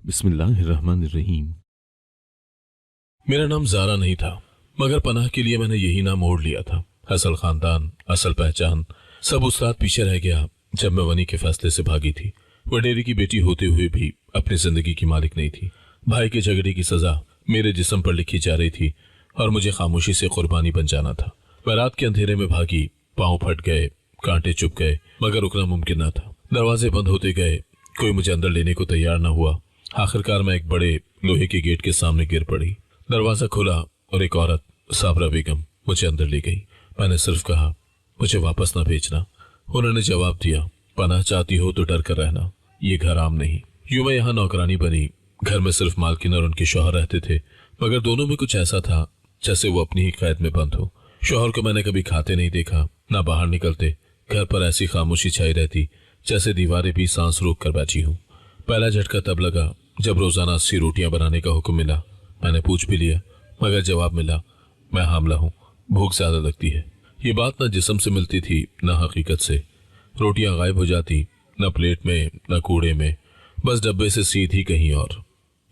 बिस्मिल्लाहिर्रहमानिर्रहीम। मेरा नाम ज़ारा नहीं था, मगर पनाह के लिए मैंने यही नाम ओढ़ लिया था। असल खानदान, असल पहचान, सब उस रात पीछे रह गया जब मैं वनी के फैसले से भागी थी। वडेरी की बेटी होते हुए भी अपनी जिंदगी की मालिक नहीं थी। भाई के झगड़े की सजा मेरे जिस्म पर लिखी जा रही थी और मुझे खामोशी से कुर्बानी बन जाना था। मैं रात के अंधेरे में भागी, पांव फट गए, कांटे चुभ गए, मगर रुकना मुमकिन न था। दरवाजे बंद होते गए, कोई मुझे अंदर लेने को तैयार न हुआ। आखिरकार मैं एक बड़े लोहे के गेट के सामने गिर पड़ी। दरवाजा खुला और एक औरत, साबरा बेगम, मुझे अंदर ले गई। मैंने सिर्फ कहा, मुझे वापस ना भेजना। उन्होंने जवाब दिया, पनाह चाहती हो तो डर कर रहना, ये घर आम नहीं। यूं मैं यहाँ नौकरानी बनी। घर में सिर्फ मालकिन और उनके शौहर रहते थे, मगर दोनों में कुछ ऐसा था जैसे वो अपनी ही कैद में बंद हो। शौहर को मैंने कभी खाते नहीं देखा, ना बाहर निकलते। घर पर ऐसी खामोशी छाई रहती जैसे दीवारें भी सांस रोक कर बैठी हूँ। पहला झटका तब लगा जब रोजाना 80 रोटियां बनाने का हुक्म मिला। मैंने पूछ भी लिया, मगर जवाब मिला, मैं हामला हूँ, भूख ज्यादा लगती है। ये बात न जिस्म से मिलती थी न हकीकत से। रोटियां गायब हो जाती, न प्लेट में न कूड़े में, बस डब्बे से सीधी कहीं और।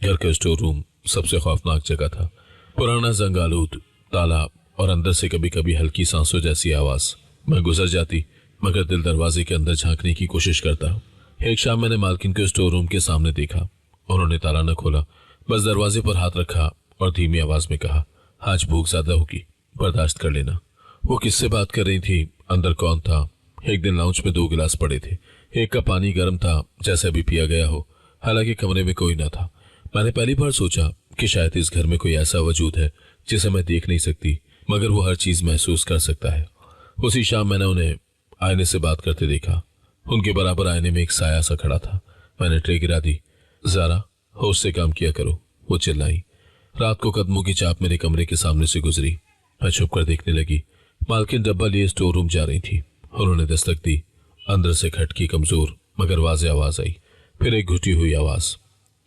घर का स्टोर रूम सबसे खौफनाक जगह था। पुराना जंगालूद, ताला और अंदर से कभी कभी हल्की सांसों जैसी आवाज। मैं गुजर जाती, मगर दिल दरवाजे के अंदर झांकने की कोशिश करता। एक शाम मैंने मालकिन को स्टोर रूम के सामने देखा। उन्होंने ताला न खोला, बस दरवाजे पर हाथ रखा और धीमी आवाज में कहा, आज भूख ज्यादा होगी, बर्दाश्त कर लेना। वो किससे बात कर रही थी, अंदर कौन था? एक दिन लाउंज में 2 गिलास पड़े थे। एक का पानी गर्म था, जैसे अभी पिया गया हो, हालांकि कमरे में कोई न था। मैंने पहली बार सोचा कि शायद इस घर में कोई ऐसा वजूद है जिसे मैं देख नहीं सकती, मगर वो हर चीज महसूस कर सकता है। उसी शाम मैंने उन्हें आईने से बात करते देखा। उनके बराबर आईने में एक साया सा खड़ा था। मैंने ट्रे गिरा दी। ज़ारा, होश से काम किया करो, वो चिल्लाई। रात को कदमों की चाप मेरे कमरे के सामने से गुजरी। मैं छुप कर देखने लगी। मालकिन डब्बा लिए स्टोर रूम जा रही थी। उन्होंने दस्तक दी। अंदर से खटकी, कमजोर मगर वाज़ेह आवाज आई। फिर एक घुटी हुई आवाज,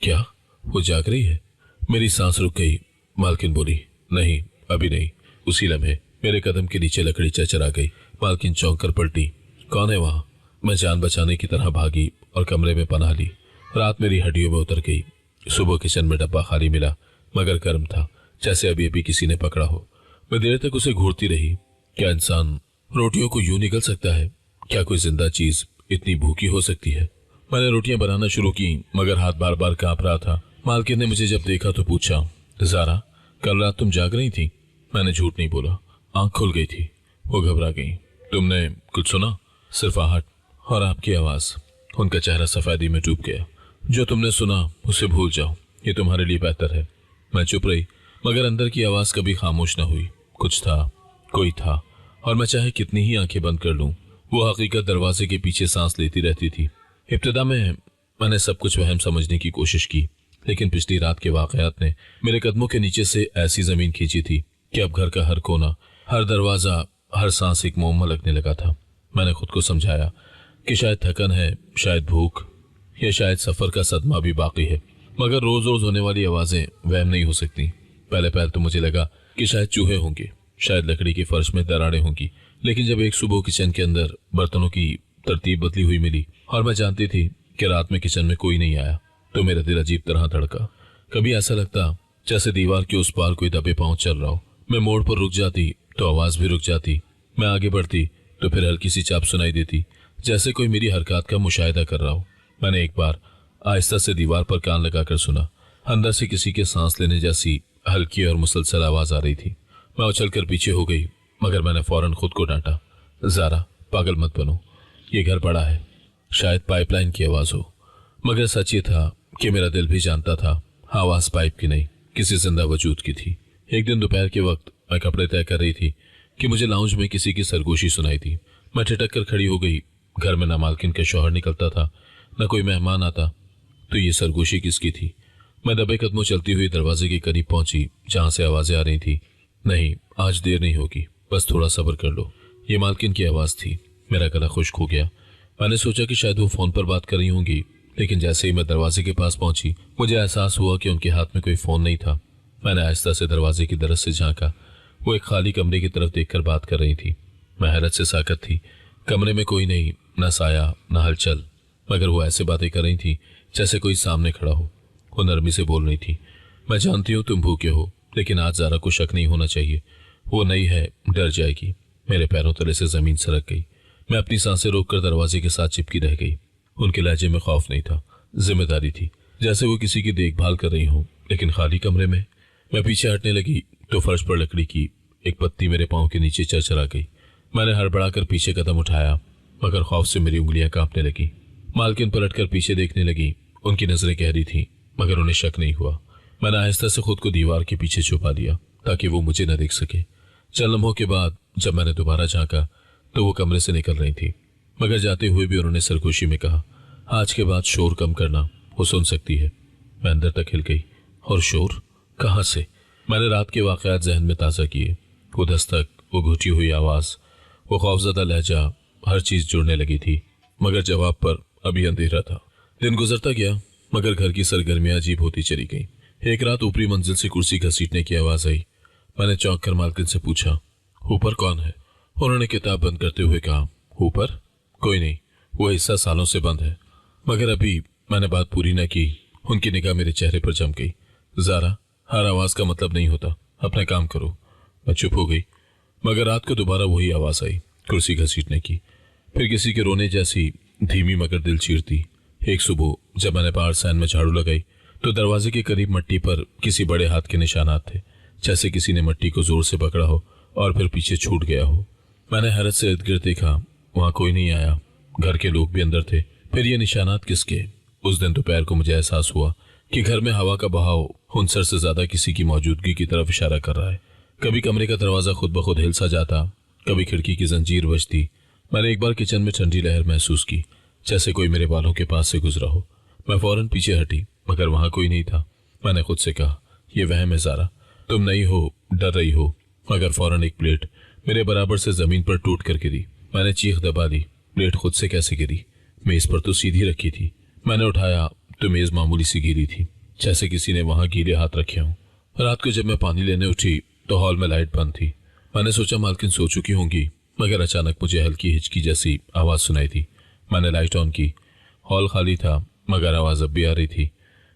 क्या वो जाग रही है? मेरी सांस रुक गई। मालकिन बोली, नहीं अभी नहीं। उसी लम्हे मेरे कदम के नीचे लकड़ी चरचरा गई। मालकिन चौंक कर पलटी। कौन है वहां? मैं जान बचाने की तरह भागी और कमरे में पनाह ली। रात मेरी हड्डियों में उतर गई। सुबह किचन में डब्बा खाली मिला, मगर गर्म था, जैसे अभी अभी किसी ने पकड़ा हो। मैं देर तक उसे घूरती रही। क्या इंसान रोटियों को यूं निगल सकता है? क्या कोई जिंदा चीज इतनी भूखी हो सकती है? मैंने रोटियां बनाना शुरू की, मगर हाथ बार बार कांप रहा था। मालकिन ने मुझे जब देखा तो पूछा, ज़ारा, कल रात तुम जाग रही थी? मैंने झूठ नहीं बोला, आंख खुल गई थी। वो घबरा गई। तुमने कुछ सुना? सिर्फ आहट और आपकी आवाज। उनका चेहरा सफेदी में डूब गया। जो तुमने सुना उसे भूल जाओ, ये तुम्हारे लिए बेहतर है। मैं चुप रही, मगर अंदर की आवाज कभी खामोश न हुई। कुछ था, कोई था, और मैं चाहे कितनी ही आंखें बंद कर लूं, वो हकीकत दरवाजे के पीछे सांस लेती रहती थी। इब्तिदा में मैंने सब कुछ वहम समझने की कोशिश की, लेकिन पिछली रात के वाकयात ने मेरे कदमों के नीचे से ऐसी जमीन खींची थी कि अब घर का हर कोना, हर दरवाजा, हर सांस एक मोम लगने लगा था। मैंने खुद को समझाया कि शायद थकन है, शायद भूख, या शायद सफर का सदमा भी बाकी है, मगर रोज रोज होने वाली आवाजें वहम नहीं हो सकती। पहले पहल तो मुझे लगा कि शायद चूहे होंगे, शायद लकड़ी के फर्श में दरारें होंगी, लेकिन जब एक सुबह किचन के अंदर बर्तनों की तरतीब बदली हुई मिली और मैं जानती थी कि रात में किचन में कोई नहीं आया, तो मेरा दिल अजीब तरह धड़का। कभी ऐसा लगता जैसे दीवार के उस पार कोई दबे पांव चल रहा हो। मैं मोड़ पर रुक जाती तो आवाज भी रुक जाती। मैं आगे बढ़ती तो फिर हल्की सी चाप सुनाई देती, जैसे कोई मेरी हरकत का मुशाहिदा कर रहा हो। मैंने एक बार आहिस्ता से दीवार पर कान लगाकर सुना। अंदर से किसी के सांस लेने जैसी हल्की और मुसलसल आवाज आ रही थी। मैं उछलकर पीछे हो गई, मगर मैंने फौरन खुद को डांटा, ज़ारा, पागल मत बनो, ये घर बड़ा है, शायद पाइपलाइन की आवाज हो। मगर सच ये था कि मेरा दिल भी जानता था आवाज पाइप की नहीं, किसी जिंदा वजूद की थी। एक दिन दोपहर के वक्त मैं कपड़े तय कर रही थी कि मुझे लाउंज में किसी की सरगोशी सुनाई थी। मैं ठिठक कर खड़ी हो गई। घर में ना मालकिन का शौहर निकलता था, न कोई मेहमान आता, तो ये सरगोशी किसकी थी? मैं दबे कदमों चलती हुई दरवाजे के करीब पहुंची, जहां से आवाजें आ रही थी। नहीं, आज देर नहीं होगी, बस थोड़ा सब्र कर लो। ये मालकिन की आवाज थी। मेरा गला खुश्क हो गया। मैंने सोचा कि शायद वो फोन पर बात कर रही होंगी, लेकिन जैसे ही मैं दरवाजे के पास पहुंची, मुझे एहसास हुआ कि उनके हाथ में कोई फोन नहीं था। मैंने आहिस्ता से दरवाजे की दरज से झांका। वो एक खाली कमरे की तरफ देखकर बात कर रही थी। मैं हैरत से साकत थी। कमरे में कोई नहीं, न साया न हलचल, मगर वो ऐसे बातें कर रही थी जैसे कोई सामने खड़ा हो। वो नरमी से बोल रही थी, मैं जानती हूँ तुम भूखे हो, लेकिन आज ज़ारा को शक नहीं होना चाहिए। वो नई है, डर जाएगी। मेरे पैरों तले से जमीन सरक गई। मैं अपनी सांसें रोककर दरवाजे के साथ चिपकी रह गई। उनके लहजे में खौफ नहीं था, जिम्मेदारी थी, जैसे वो किसी की देखभाल कर रही हूँ, लेकिन खाली कमरे में। मैं पीछे हटने लगी तो फर्श पर लकड़ी की एक पत्ती मेरे पाँव के नीचे चरचरा गई। मैंने हड़बड़ाकर पीछे कदम उठाया, मगर खौफ से मेरी उंगलियां कांपने लगी। मालकिन पलटकर पीछे देखने लगी। उनकी नजरें गहरी थीं, मगर उन्हें शक नहीं हुआ। मैंने आहिस्ता से खुद को दीवार के पीछे छुपा लिया ताकि वो मुझे न देख सके। चंद लम्हों के बाद जब मैंने दोबारा झांका तो वो कमरे से निकल रही थी, मगर जाते हुए भी उन्होंने सरगोशी में कहा, आज के बाद शोर कम करना, वो सुन सकती है। मैं अंदर तक हिल गई। और शोर कहाँ से? मैंने रात के वाकयात जहन में ताज़ा किए। वो दस्तक, वो घुटी हुई आवाज़, वो खौफजदा लहजा, हर चीज़ जुड़ने लगी थी, मगर जवाब पर अभी अंधेरा था। दिन गुजरता गया, मगर घर की सरगर्मियां अजीब होती चली गईं। एक रात ऊपरी मंजिल से कुर्सी घसीटने की आवाज़ आई। मैंने चौंक कर मालकिन से पूछा, ऊपर कौन है? उन्होंने किताब बंद करते हुए कहा, ऊपर कोई नहीं, वो हिस्सा सालों से बंद है। मगर अभी मैंने बात पूरी न की, उनकी निगाह मेरे चेहरे पर जम गई। ज़ारा, हर आवाज़ का मतलब नहीं होता, अपना काम करो। मैं चुप हो गई, मगर रात को दोबारा वही आवाज़ आई, कुर्सी घसीटने की, फिर किसी के रोने जैसी, धीमी मगर दिल चीरती। एक सुबह जब मैंने बाहर सैन में झाड़ू लगाई तो दरवाजे के करीब मट्टी पर किसी बड़े हाथ के निशानात थे, जैसे किसी ने मट्टी को जोर से पकड़ा हो और फिर पीछे छूट गया हो। मैंने हैरत से इर्द गिर्द देखा, वहां कोई नहीं आया, घर के लोग भी अंदर थे। फिर ये निशानात किसके? उस दिन दोपहर को मुझे एहसास हुआ कि घर में हवा का बहाव हुनसर से ज्यादा किसी की मौजूदगी की तरफ इशारा कर रहा है। कभी कमरे का दरवाजा खुद ब खुद हिल सा जाता, कभी खिड़की की जंजीर बजती। मैंने एक बार किचन में ठंडी लहर महसूस की, जैसे कोई मेरे बालों के पास से गुजरा हो। मैं फौरन पीछे हटी, मगर वहां कोई नहीं था। मैंने खुद से कहा, यह वहम है ज़ारा, तुम नहीं हो, डर रही हो। मगर फौरन एक प्लेट मेरे बराबर से जमीन पर टूट कर गिरी। मैंने चीख दबा दी। प्लेट खुद से कैसे गिरी? मेज पर तो सीधी रखी थी। मैंने उठाया तो मेज मामूली सी गीली थी, जैसे किसी ने वहां गीले हाथ रखे हों। रात को जब मैं पानी लेने उठी तो हॉल में लाइट बंद थी। मैंने सोचा मालकिन सो चुकी होंगी, मगर अचानक मुझे हल्की हिचकी जैसी आवाज़ सुनाई थी। मैंने लाइट ऑन की। हॉल खाली था, मगर आवाज़ अब भी आ रही थी,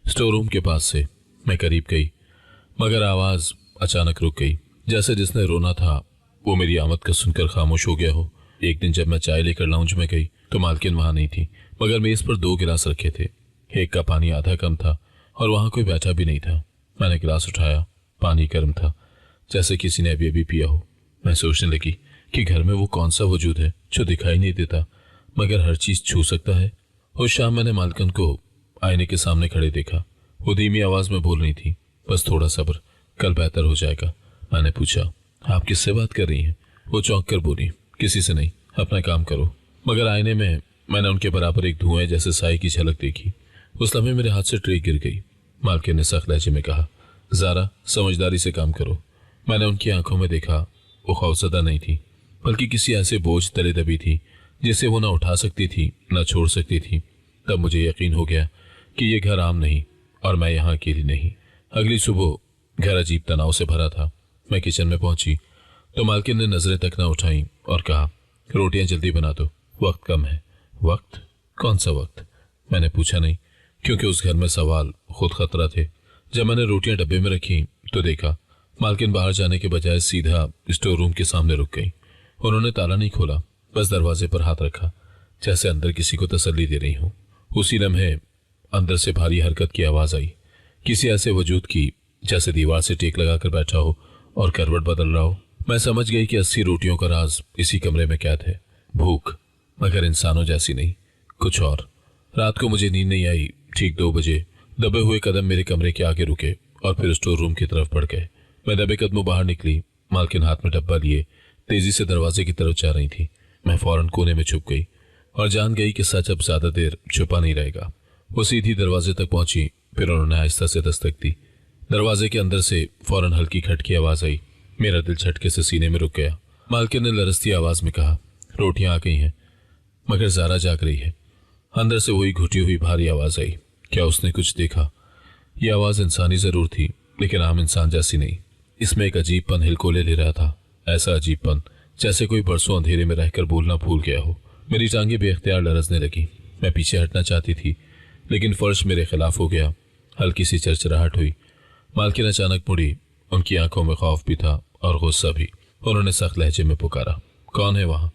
स्टोर रूम के पास से। मैं करीब गई, मगर आवाज़ अचानक रुक गई, जैसे जिसने रोना था वो मेरी आमद का सुनकर खामोश हो गया हो। एक दिन जब मैं चाय लेकर लाउंज में गई तो मालकिन वहां नहीं थी, मगर मेज पर 2 गिलास रखे थे। एक का पानी आधा कम था और वहां कोई बैठा भी नहीं था। मैंने गिलास उठाया, पानी गर्म था, जैसे किसी ने अभी अभी पिया हो। मैं सोचने लगी कि घर में वो कौन सा वजूद है जो दिखाई नहीं देता मगर हर चीज छू सकता है। उस शाम मैंने मालकिन को आईने के सामने खड़े देखा। वो धीमी आवाज में बोल रही थी, बस थोड़ा सब्र, कल बेहतर हो जाएगा। मैंने पूछा, आप किससे बात कर रही हैं? वो चौंक कर बोली, किसी से नहीं, अपना काम करो। मगर आईने में मैंने उनके बराबर एक धुएं जैसे साई की झलक देखी। उस लम्हे मेरे हाथ से ट्रे गिर गई। मालकिन ने सख्त लहजे में कहा, ज़ारा, समझदारी से काम करो। मैंने उनकी आंखों में देखा, वो खौफजदा नहीं थी, बल्कि किसी ऐसे बोझ तले दबी थी जिसे वो ना उठा सकती थी ना छोड़ सकती थी। तब मुझे यकीन हो गया कि ये घर आम नहीं और मैं यहाँ अकेली नहीं। अगली सुबह घर अजीब तनाव से भरा था। मैं किचन में पहुंची तो मालकिन ने नजरें तक ना उठाई और कहा, रोटियां जल्दी बना दो, वक्त कम है। वक्त? कौन सा वक्त? मैंने पूछा नहीं, क्योंकि उस घर में सवाल खुद खतरा थे। जब मैंने रोटियां डब्बे में रखी तो देखा मालकिन बाहर जाने के बजाय सीधा स्टोर रूम के सामने रुक गई। उन्होंने ताला नहीं खोला, बस दरवाजे पर हाथ रखा, जैसे अंदर किसी को तसल्ली दे रही हूँ। उसी लम्हे अंदर से भारी हरकत की आवाज आई, किसी ऐसे वजूद की जैसे दीवार से टेक लगाकर बैठा हो और करवट बदल रहा हो। मैं समझ गई कि 80 रोटियों का राज इसी कमरे में कैद है। भूख, मगर इंसानों जैसी नहीं, कुछ और। रात को मुझे नींद नहीं आई। ठीक 2 बजे दबे हुए कदम मेरे कमरे के आगे रुके और फिर स्टोर रूम की तरफ बढ़ गए। मैं दबे कदमों बाहर निकली। मालकिन हाथ में डब्बा लिए तेजी से दरवाजे की तरफ जा रही थी। मैं फौरन कोने में छुप गई और जान गई कि सच अब ज्यादा देर छुपा नहीं रहेगा। वो सीधी दरवाजे तक पहुंची, फिर उन्होंने आहिस्ता से दस्तक दी। दरवाजे के अंदर से फौरन हल्की खट की आवाज आई। मेरा दिल झटके से सीने में रुक गया। मालकिन ने लरसती आवाज में कहा, रोटियां आ गई हैं, मगर ज़ारा जाग रही है। अंदर से वही घुटी हुई भारी आवाज आई। क्या उसने कुछ देखा? यह आवाज इंसानी जरूर थी, लेकिन आम इंसान जैसी नहीं। इसमें एक अजीबपन हिलकोले ले रहा था, ऐसा अजीबपन जैसे कोई बरसों अंधेरे में रहकर बोलना भूल गया हो। मेरी टांगें बेख्तियार लरजने लगी। मैं पीछे हटना चाहती थी, लेकिन फर्श मेरे खिलाफ हो गया। हल्की सी चरचराहट हुई। मालकिन अचानक मुड़ी। उनकी आंखों में खौफ भी था और गुस्सा भी। उन्होंने सख्त लहजे में पुकारा, कौन है वहां?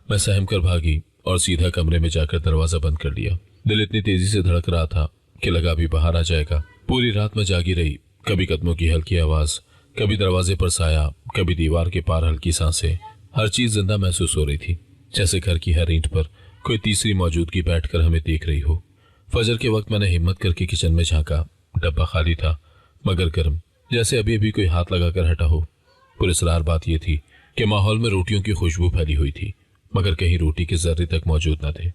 मैं सहम कर भागी और सीधा कमरे में जाकर दरवाजा बंद कर लिया। दिल इतनी तेजी से धड़क रहा था कि लगा भी बाहर आ जाएगा। पूरी रात मैं जागी रही। कभी कदमों की हल्की आवाज, कभी दरवाजे पर साया, कभी दीवार के पार हल्की सांसें। हर चीज जिंदा महसूस हो रही थी, जैसे घर की हर ईंट पर कोई तीसरी मौजूदगी बैठकर हमें देख रही हो। फजर के वक्त मैंने हिम्मत करके किचन में झांका। डब्बा खाली था मगर गर्म, जैसे अभी अभी कोई हाथ लगाकर हटा हो। पुरस्कार बात यह थी कि माहौल में रोटियों की खुशबू फैली हुई थी, मगर कहीं रोटी के जर्रे तक मौजूद न थे।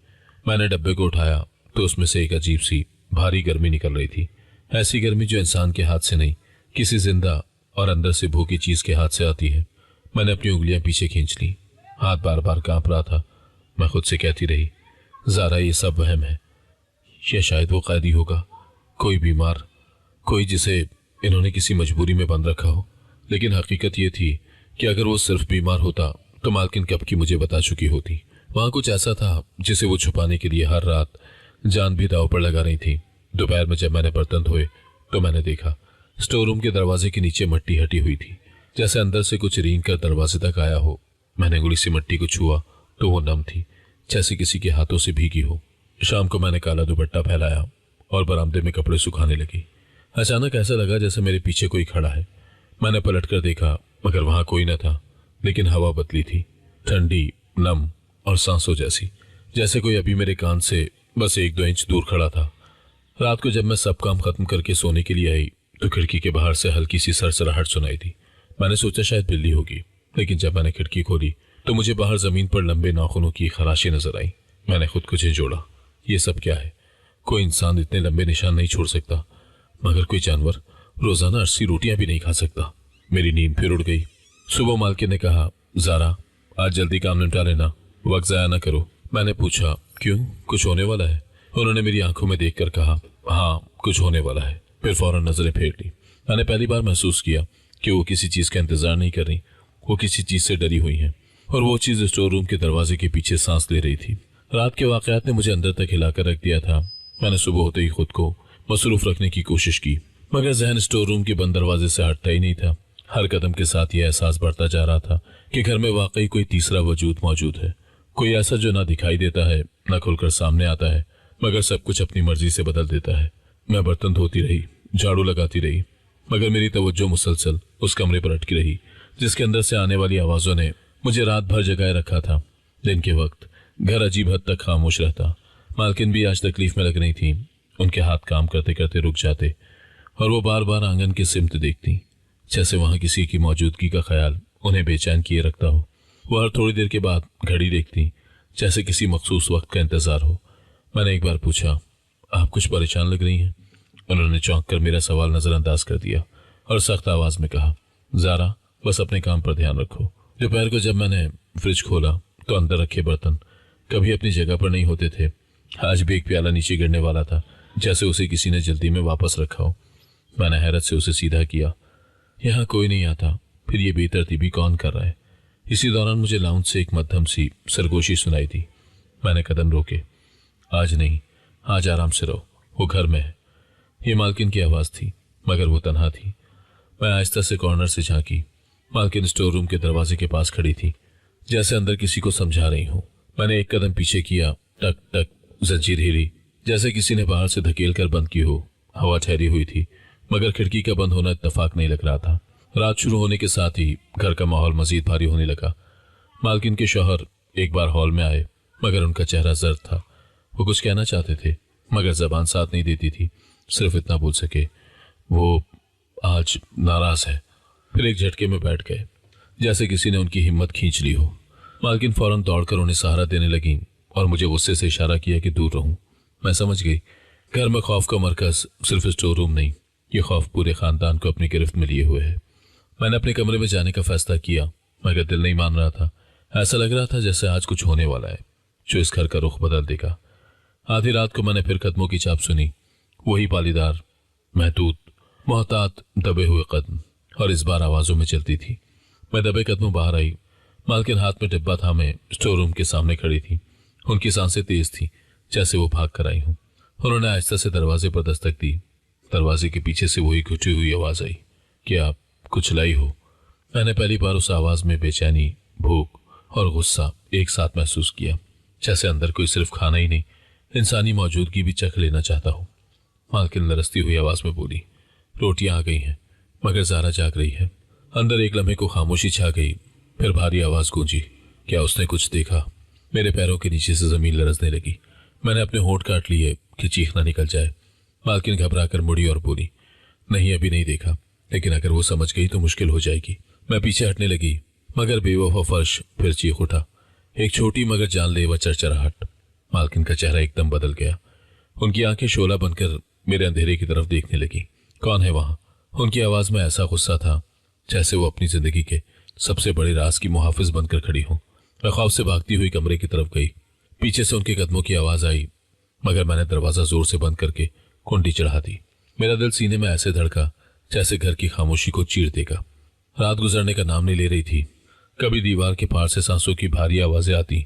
मैंने डब्बे को उठाया तो उसमें से एक अजीब सी भारी गर्मी निकल रही थी। ऐसी गर्मी जो इंसान के हाथ से नहीं, किसी जिंदा और अंदर से भूखी चीज के हाथ से आती है। मैंने अपनी उंगलियां पीछे खींच ली। हाथ बार बार कांप रहा था। मैं खुद से कहती रही, ज़ारा ये सब वहम है, या शायद वो कैदी होगा, कोई बीमार, कोई जिसे इन्होंने किसी मजबूरी में बंद रखा हो। लेकिन हकीकत ये थी कि अगर वो सिर्फ बीमार होता तो मालकिन कब की मुझे बता चुकी होती। वहां कुछ ऐसा था जिसे वो छुपाने के लिए हर रात जान भी दांव पर लगा रही थी। दोपहर में जब मैंने बर्तन धोए तो मैंने देखा स्टोर रूम के दरवाजे के नीचे मट्टी हटी हुई थी, जैसे अंदर से कुछ रेंग कर दरवाजे तक आया हो। मैंने उंगली से मट्टी को छुआ तो वो नम थी, जैसे किसी के हाथों से भीगी हो। शाम को मैंने काला दुपट्टा फैलाया और बरामदे में कपड़े सुखाने लगी। अचानक ऐसा लगा जैसे मेरे पीछे कोई खड़ा है। मैंने पलट कर देखा मगर वहां कोई न था, लेकिन हवा बदली थी, ठंडी, नम और सांसों जैसी, जैसे कोई अभी मेरे कान से बस 1-2 इंच दूर खड़ा था। रात को जब मैं सब काम खत्म करके सोने के लिए आई तो खिड़की के बाहर से हल्की सी सरसराहट सुनाई दी। मैंने सोचा शायद बिल्ली होगी, लेकिन जब मैंने खिड़की खोली तो मुझे बाहर जमीन पर लंबे नाखूनों की खराशी नजर आई। मैंने खुद को झिंझोड़ा, ये सब क्या है? कोई इंसान इतने लंबे निशान नहीं छोड़ सकता, मगर कोई जानवर रोजाना 80 रोटियां भी नहीं खा सकता। मेरी नींद फिर उड़ गई। सुबह मालकिन ने कहा, ज़ारा आज जल्दी काम निपटा लेना, वक्त जाया ना करो। मैंने पूछा, क्यों, कुछ होने वाला है? उन्होंने मेरी आंखों में देखकर कहा, हाँ कुछ होने वाला है। फिर फौरन नजरें फेर ली। मैंने पहली बार महसूस किया कि वो किसी चीज का इंतजार नहीं कर रही, वो किसी चीज से डरी हुई हैं, और वो चीज स्टोर रूम के दरवाजे के पीछे सांस ले रही थी। रात के वाकयात ने मुझे अंदर तक हिलाकर रख दिया था। मैंने सुबह होते ही खुद को मसरूफ रखने की कोशिश की, मगर जहन स्टोर रूम के बंद दरवाजे से हटता ही नहीं था। हर कदम के साथ यह एहसास बढ़ता जा रहा था कि घर में वाकई कोई तीसरा वजूद मौजूद है, कोई ऐसा जो ना दिखाई देता है, ना खुलकर सामने आता है, मगर सब कुछ अपनी मर्जी से बदल देता है। मैं बर्तन धोती रही, झाड़ू लगाती रही, मगर मेरी तवज्जो मुसलसल उस कमरे पर अटकी रही जिसके अंदर से आने वाली आवाजों ने मुझे रात भर जगाए रखा था। दिन के वक्त घर अजीब हद तक खामोश रहता। मालकिन भी आज तकलीफ में लग रही थी। उनके हाथ काम करते करते रुक जाते और वो बार बार आंगन की सिमत देखती, जैसे वहां किसी की मौजूदगी का ख्याल उन्हें बेचैन किए रखता हो। वो हर थोड़ी देर के बाद घड़ी देखती, जैसे किसी मखसूस वक्त का इंतजार हो। मैंने एक बार पूछा, आप कुछ परेशान लग रही हैं? उन्होंने चौंक कर मेरा सवाल नजरअंदाज कर दिया और सख्त आवाज में कहा, ज़ारा बस अपने काम पर ध्यान रखो। दोपहर को जब मैंने फ्रिज खोला तो अंदर रखे बर्तन कभी अपनी जगह पर नहीं होते थे। आज भी एक प्याला नीचे गिरने वाला था, जैसे उसे किसी ने जल्दी में वापस रखा हो। मैंने हैरत से उसे सीधा किया। यहाँ कोई नहीं आता, फिर ये बेतरतीबी कौन कर रहा है? इसी दौरान मुझे लाउंज से एक मध्यम सी सरगोशी सुनाई दी। मैंने कदम रोके। आज नहीं, आज आराम से रहो, वो घर में है। ये मालकिन की आवाज थी, मगर वो तन्हा थी। मैं आहिस्ता से कॉर्नर से झांकी। मालकिन स्टोर रूम के दरवाजे के पास खड़ी थी, जैसे अंदर किसी को समझा रही हूँ। मैंने एक कदम पीछे किया। टक टक जंजीर हिली, जैसे किसी ने बाहर से धकेल कर बंद की हो। हवा ठहरी हुई थी, मगर खिड़की का बंद होना इत्तेफाक नहीं लग रहा था। रात शुरू होने के साथ ही घर का माहौल मजीद भारी होने लगा। मालकिन के शौहर एक बार हॉल में आए, मगर उनका चेहरा जर्द था। वो कुछ कहना चाहते थे, मगर जबान साथ नहीं देती थी। सिर्फ इतना बोल सके, वो आज नाराज है। फिर एक झटके में बैठ गए, जैसे किसी ने उनकी हिम्मत खींच ली हो। मालकिन फौरन दौड़कर उन्हें सहारा देने लगी और मुझे गुस्से से इशारा किया कि दूर रहूं। मैं समझ गई, घर में खौफ का मरकज सिर्फ स्टोर रूम नहीं, ये खौफ पूरे खानदान को अपनी गिरफ्त में लिए हुए है। मैंने अपने कमरे में जाने का फैसला किया, मगर दिल नहीं मान रहा था। ऐसा लग रहा था जैसे आज कुछ होने वाला है जो इस घर का रुख बदल देगा। आधी रात को मैंने फिर कदमों की चाप सुनी। वही पालीदार, महदूद, मोहतात दबे हुए कदम, और इस बार आवाजों में चलती थी। मैं दबे कदमों बाहर आई। मालकिन हाथ में डिब्बा थामे स्टोर रूम के सामने खड़ी थी। उनकी सांसें तेज थी, जैसे वो भाग कर आई हूं। उन्होंने आहिस्ता से दरवाजे पर दस्तक दी। दरवाजे के पीछे से वही घुटी हुई आवाज आई, क्या आप कुछ लाई हो? मैंने पहली बार उस आवाज में बेचैनी, भूख और गुस्सा एक साथ महसूस किया, जैसे अंदर कोई सिर्फ खाना ही नहीं, इंसानी मौजूदगी भी चख लेना चाहता हो। मालकिन लरसती हुई आवाज में बोली, रोटियां आ गई हैं, मगर ज़ारा जाग रही है। अंदर एक लम्हे को खामोशी छा गई, फिर भारी आवाज गूंजी, क्या उसने कुछ देखा? मेरे पैरों के नीचे से जमीन लरसने लगी। मैंने अपने होंठ काट लिए कि चीख ना निकल जाए। मालकिन घबरा कर मुड़ी और बोली, नहीं अभी नहीं देखा, लेकिन अगर वो समझ गई तो मुश्किल हो जाएगी। मैं पीछे हटने लगी, मगर बेवफा फर्श फिर चीख उठा, एक छोटी मगर जानलेवा चरचराहट। मालकिन का चेहरा एकदम बदल गया। उनकी आंखें शोला बनकर मेरे अंधेरे की तरफ देखने लगी। कौन है वहां? उनकी आवाज में ऐसा गुस्सा था जैसे वो अपनी जिंदगी के सबसे बड़े राज की मुहाफिज बनकर खड़ी हो। मैं खौफ से भागती हुई कमरे की तरफ गई। पीछे से उनके कदमों की आवाज आई, मगर मैंने दरवाजा जोर से बंद करके कुंडी चढ़ा दी। मेरा दिल सीने में ऐसे धड़का जैसे घर की खामोशी को चीर देगा। रात गुजरने का नाम नहीं ले रही थी। कभी दीवार के पार से सांसों की भारी आवाजें आती,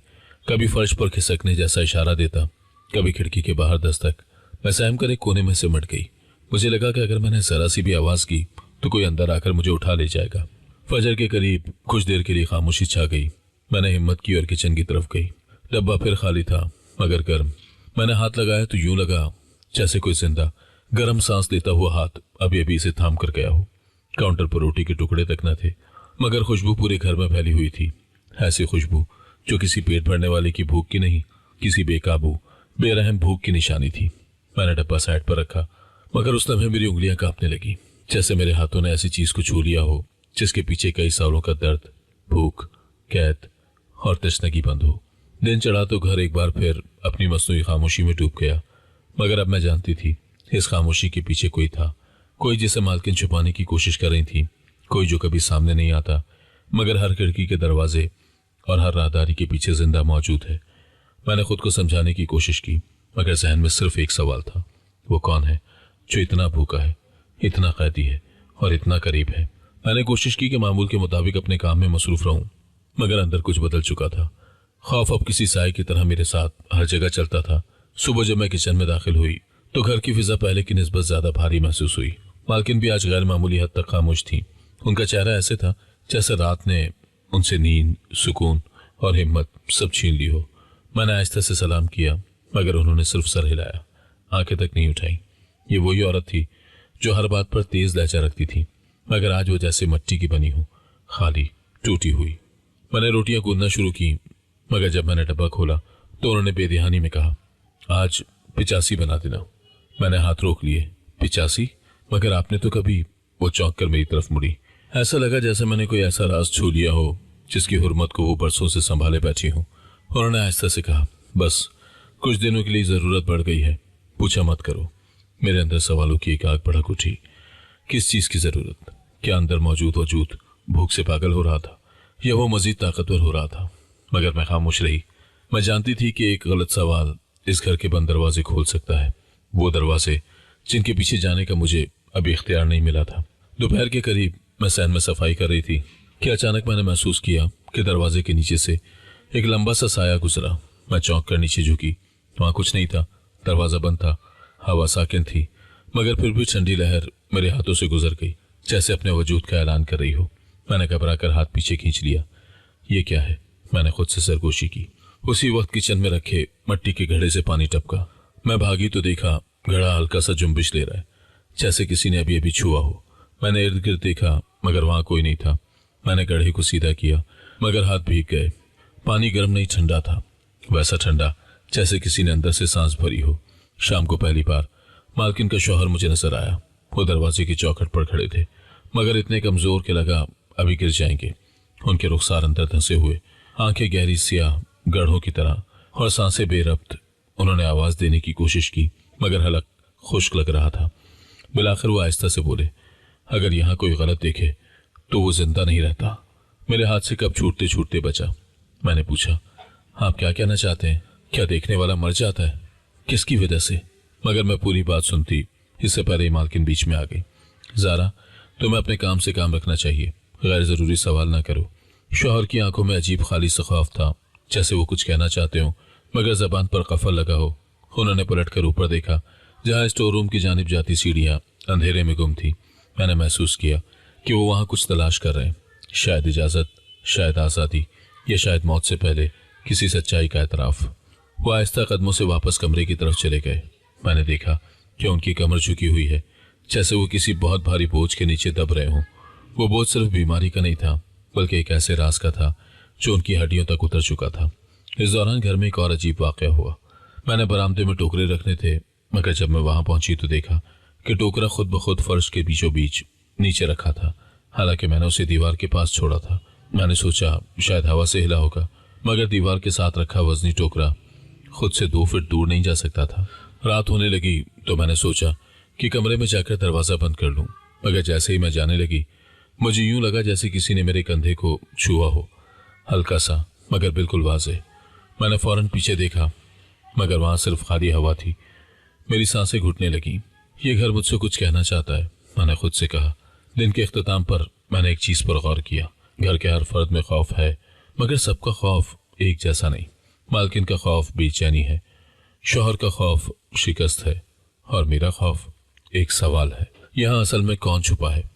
कभी फर्श पर खिसकने जैसा इशारा देता, कभी खिड़की के बाहर दस्तक। मैं सहम कर एक कोने में सिमट गई। मुझे लगा कि अगर मैंने जरा सी भी आवाज की तो कोई अंदर आकर मुझे उठा ले जाएगा। फजर के करीब कुछ देर के लिए खामोशी छा गई। मैंने हिम्मत की और किचन की तरफ गई। डब्बा फिर खाली था, मगर गर्म। मैंने हाथ लगाया तो यूं लगा जैसे कोई जिंदा गर्म सांस लेता हुआ हाथ अभी अभी इसे थाम कर गया हो। काउंटर पर रोटी के टुकड़े तक न थे, मगर खुशबू पूरे घर में फैली हुई थी। ऐसी खुशबू जो किसी पेट भरने वाले की भूख की नहीं, किसी बेकाबू बेरहम भूख की निशानी थी। मैंने डब्बा साइड पर रखा, मगर उस लम्हे मेरी उंगलियां कांपने लगी, जैसे मेरे हाथों ने ऐसी चीज को छू लिया हो जिसके पीछे कई सालों का दर्द, भूख, कैद और तशनगी बंद हो। दिन चढ़ा तो घर एक बार फिर अपनी मसनूई खामोशी में डूब गया, मगर अब मैं जानती थी इस खामोशी के पीछे कोई था, कोई जिसे मालकिन छुपाने की कोशिश कर रही थी, कोई जो कभी सामने नहीं आता, मगर हर खिड़की के दरवाजे और हर राहदारी के पीछे जिंदा मौजूद है। मैंने खुद को समझाने की कोशिश की, मगर जहन में सिर्फ एक सवाल था, वो कौन है जो इतना भूखा है, इतना कैदी है और इतना करीब है। मैंने कोशिश की कि मामूल के मुताबिक अपने काम में मसरूफ रहूं, मगर अंदर कुछ बदल चुका था। खौफ अब किसी साए की तरह मेरे साथ हर जगह चलता था। सुबह जब मैं किचन में दाखिल हुई तो घर की फिजा पहले की निस्बत ज्यादा भारी महसूस हुई। मालकिन भी आज गैर मामूली हद तक खामोश थी। उनका चेहरा ऐसे था जैसे रात ने उनसे नींद, सुकून और हिम्मत सब छीन ली हो। मैंने आहिस्ता से सलाम किया, मगर उन्होंने सिर्फ सर हिलाया, आंखें तक नहीं उठाई। ये वही औरत थी जो हर बात पर तेज लहजा रखती थी, मगर आज वो जैसे मिट्टी की बनी हो, खाली, टूटी हुई। मैंने रोटियां गूंदना शुरू की, मगर जब मैंने डब्बा खोला तो उन्होंने बेध्यानी में कहा, आज 85 बना देना। मैंने हाथ रोक लिए। 85? मगर आपने तो कभी। वो चौंक कर मेरी तरफ मुड़ी। ऐसा लगा जैसे मैंने कोई ऐसा राज छू लिया हो जिसकी हुर्मत को वो बरसों से संभाले बैठी हो। उन्होंने आहिस्ता से कहा, बस कुछ दिनों के लिए जरूरत बढ़ गई है, पूछा मत करो। मेरे अंदर सवालों की एक आग भड़क उठी। किस चीज की जरूरत? क्या अंदर मौजूद वजूद भूख से पागल हो रहा था, या वो मजीद ताकतवर हो रहा था? मगर मैं खामोश रही। मैं जानती थी कि एक गलत सवाल इस घर के बंद दरवाजे खोल सकता है, वो दरवाजे जिनके पीछे जाने का मुझे अभी इख्तियार नहीं मिला था। दोपहर के करीब मैं सैन में सफाई कर रही थी कि अचानक मैंने महसूस किया कि दरवाजे के नीचे से एक लंबा सा साया गुजरा। मैं चौंक कर नीचे झुकी। वहां कुछ नहीं था, दरवाजा बंद था, हवा साकिन थी, मगर फिर भी ठंडी लहर मेरे हाथों से गुजर गई, जैसे अपने वजूद का ऐलान कर रही हो। मैंने घबरा कर हाथ पीछे खींच लिया। ये क्या है? मैंने खुद से सरगोशी की। उसी वक्त किचन में रखे मिट्टी के घड़े से पानी टपका। मैं भागी तो देखा घड़ा हल्का सा जुम्बिश ले रहा है, जैसे किसी ने अभी अभी छुआ हो। मैंने इर्द गिर्द देखा, मगर वहां कोई नहीं था। मैंने घड़े को सीधा किया, मगर हाथ भीग गए। पानी गर्म नहीं, ठंडा था, वैसा ठंडा जैसे किसी ने अंदर से सांस भरी हो। शाम को पहली बार मालकिन का शौहर मुझे नजर आया। वो दरवाजे की चौखट पर खड़े थे, मगर इतने कमजोर के लगा अभी गिर जाएंगे। उनके रुखसार अंदर धंसे हुए, आंखें गहरी सियाह गढ़ों की तरह और सांसें बेरब्त। उन्होंने आवाज देने की कोशिश की, मगर हलक खुश्क लग रहा था। बिलाखिर वो आहिस्ता से बोले, अगर यहाँ कोई गलत देखे तो वो जिंदा नहीं रहता। मेरे हाथ से कब छूटते छूटते बचा। मैंने पूछा, आप क्या कहना चाहते हैं? क्या देखने वाला मर जाता है? किसकी वजह से? मगर मैं पूरी बात सुनती इससे पहले ही मालकिन बीच में आ गई। ज़ारा, तुम्हें अपने काम से काम रखना चाहिए, गैर जरूरी सवाल ना करो। शौहर की आंखों में अजीब खाली सा खौफ था, जैसे वो कुछ कहना चाहते हो मगर जबान पर कफल लगा हो। उन्होंने पलट कर ऊपर देखा, जहां स्टोर रूम की जानिब जाती सीढ़ियां अंधेरे में गुम थी। मैंने महसूस किया कि वो वहां कुछ तलाश कर रहे हैं, शायद इजाजत, शायद आज़ादी, या शायद मौत से पहले किसी सच्चाई का एतराफ। वो आहिस्ता कदमों से वापस कमरे की तरफ चले गए। मैंने देखा कि उनकी कमर झुकी हुई है, जैसे वो किसी बहुत भारी बोझ के नीचे दब रहे हों। वो बोझ सिर्फ बीमारी का नहीं था, बल्कि एक ऐसे राज का था जो उनकी हड्डियों तक उतर चुका था। इस दौरान घर में एक और अजीब वाकया हुआ। मैंने बरामदे में टोकरे रखने थे, मगर जब मैं वहां पहुंची तो देखा कि टोकरा खुद ब खुद फर्श के बीचों बीच नीचे रखा था। हालांकि मैंने उसे दीवार के पास छोड़ा था। मैंने सोचा शायद हवा से हिला होगा, मगर दीवार के साथ रखा वजनी टोकरा खुद से 2 फीट दूर नहीं जा सकता था। रात होने लगी तो मैंने सोचा कि कमरे में जाकर दरवाजा बंद कर लूं, मगर जैसे ही मैं जाने लगी मुझे यूं लगा जैसे किसी ने मेरे कंधे को छुआ हो, हल्का सा मगर बिल्कुल वाज़ेह। मैंने फौरन पीछे देखा, मगर वहां सिर्फ खाली हवा थी। मेरी सांसें घुटने लगी। ये घर मुझसे कुछ कहना चाहता है, मैंने खुद से कहा। दिन के इख्तिताम पर मैंने एक चीज पर गौर किया। घर के हर फर्द में खौफ है, मगर सबका खौफ एक जैसा नहीं। मालकिन का खौफ बेचैनी है, शौहर का खौफ शिकस्त है, और मेरा खौफ एक सवाल है, यहाँ असल में कौन छुपा है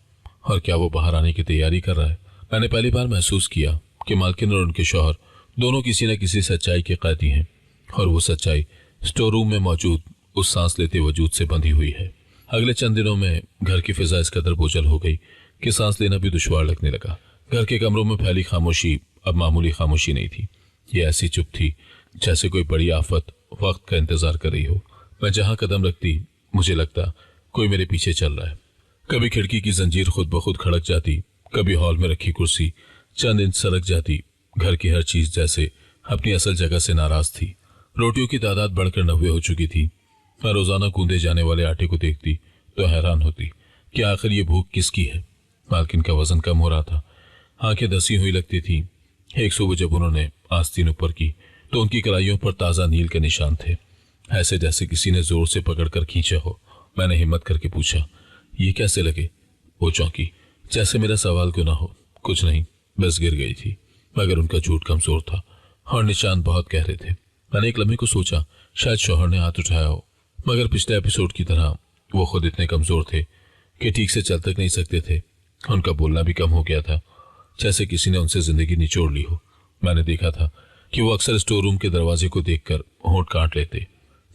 और क्या वो बाहर आने की तैयारी कर रहा है। मैंने पहली बार महसूस किया कि मालकिन और उनके शौहर दोनों किसी न किसी सच्चाई के कैदी हैं, और वो सच्चाई स्टोर रूम में मौजूद उस सांस लेते वजूद से बंधी हुई है। अगले चंद दिनों में घर की फिजा इस कदर बोझल हो गई कि सांस लेना भी दुश्वार लगने लगा। घर के कमरों में फैली खामोशी अब मामूली खामोशी नहीं थी। ये ऐसी चुप थी जैसे कोई बड़ी आफत वक्त का इंतजार कर रही हो। मैं जहां कदम रखती मुझे लगता कोई मेरे पीछे चल रहा है। कभी खिड़की की जंजीर खुद ब खुद खड़क जाती, कभी हॉल में रखी कुर्सी चंद इंच सरक जाती। घर की हर चीज जैसे अपनी असल जगह से नाराज थी। रोटियों की तादाद बढ़कर 90 हो चुकी थी। मैं रोजाना कूदे जाने वाले आटे को देखती तो हैरान होती कि आखिर ये भूख किसकी है। मालकिन का वजन कम हो रहा था, आंखें धसी हुई लगती थी। एक सुबह जब उन्होंने आस्तीन ऊपर की तो उनकी कलाइयों पर ताजा नील के निशान थे, ऐसे जैसे किसी ने जोर से पकड़कर खींचा हो। मैंने हिम्मत करके पूछा, ये कैसे लगे? वो चौंकी, जैसे मेरा सवाल क्यों ना हो। कुछ नहीं, बस गिर गई थी। मगर उनका झूठ कमजोर था और निशान बहुत गहरे थे। मैंने एक लम्हे को सोचा शायद शौहर ने हाथ उठाया हो, मगर पिछले एपिसोड की तरह वो खुद इतने कमजोर थे कि ठीक से चल तक नहीं सकते थे। उनका बोलना भी कम हो गया था, जैसे किसी ने उनसे जिंदगी निचोड़ ली हो। मैंने देखा था कि वो अक्सर स्टोर रूम के दरवाजे को देखकर होंठ काट लेते,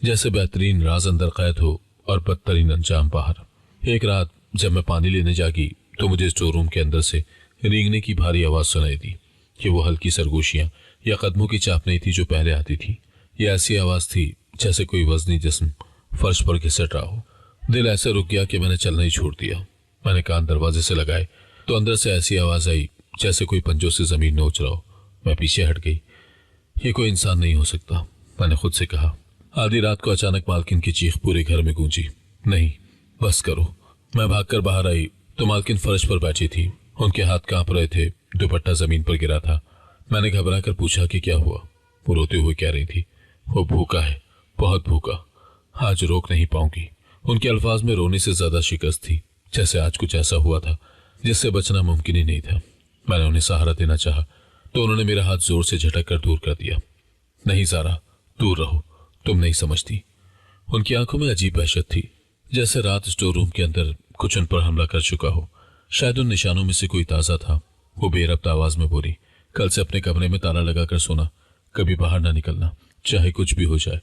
जैसे बेहतरीन राज अंदर कैद हो और बदतरीन अंजाम बाहर। एक रात जब मैं पानी लेने जागी तो मुझे स्टोर रूम के अंदर से रेंगने की भारी आवाज सुनाई दी कि वो हल्की सरगोशियां या कदमों की चाप नहीं थी जो पहले आती थी। ये ऐसी आवाज थी जैसे कोई वजनी जिस्म फर्श पर घिसट रहा हो। दिल ऐसे रुक गया कि मैंने चलना ही छोड़ दिया। मैंने कान दरवाजे से लगाए तो अंदर से ऐसी आवाज आई जैसे कोई पंजों से जमीन नोच रहा हो। मैं पीछे हट गई। ये कोई इंसान नहीं हो सकता, मैंने खुद से कहा। आधी रात को अचानक मालकिन की चीख पूरे घर में गूंजी, नहीं बस करो। मैं भागकर बाहर आई तो मालकिन फर्श पर बैठी थी। उनके हाथ कांप रहे थे, दुपट्टा जमीन पर गिरा था। मैंने घबरा कर पूछा कि क्या हुआ। वो रोते हुए कह रही थी, वो भूखा है, बहुत भूखा, आज रोक नहीं पाऊंगी। उनके अल्फाज में रोने से ज्यादा शिकस्त थी, जैसे आज कुछ ऐसा हुआ था जिससे बचना मुमकिन ही नहीं था। मैंने उन्हें सहारा देना चाहा तो उन्होंने मेरा हाथ जोर से झटक कर दूर कर दिया। नहीं ज़ारा, दूर रहो, तुम नहीं समझती। उनकी आंखों में अजीब वहशत थी, जैसे रात स्टोर रूम के अंदर कुछ उन पर हमला कर चुका हो। शायद उन निशानों में से कोई ताज़ा था। वो बेरब्त आवाज में बोली, कल से अपने कमरे में ताला लगा कर सोना, कभी बाहर ना निकलना, चाहे कुछ भी हो जाए।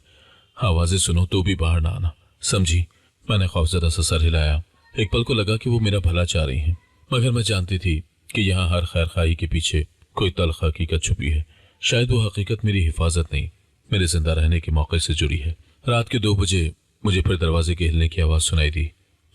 आवाजें सुनो तो भी बाहर ना आना, समझी? मैंने खौफजदा सा सर हिलाया। एक पल को लगा कि वो मेरा भला चाह रही हैं, मगर मैं जानती थी कि यहाँ हर खैर खाई के पीछे कोई तल्ख हकीकत छुपी है। शायद वो हकीकत मेरी हिफाजत नहीं, मेरे जिंदा रहने के मौके से जुड़ी है। रात के 2 बजे मुझे फिर दरवाजे के हिलने की आवाज सुनाई दी,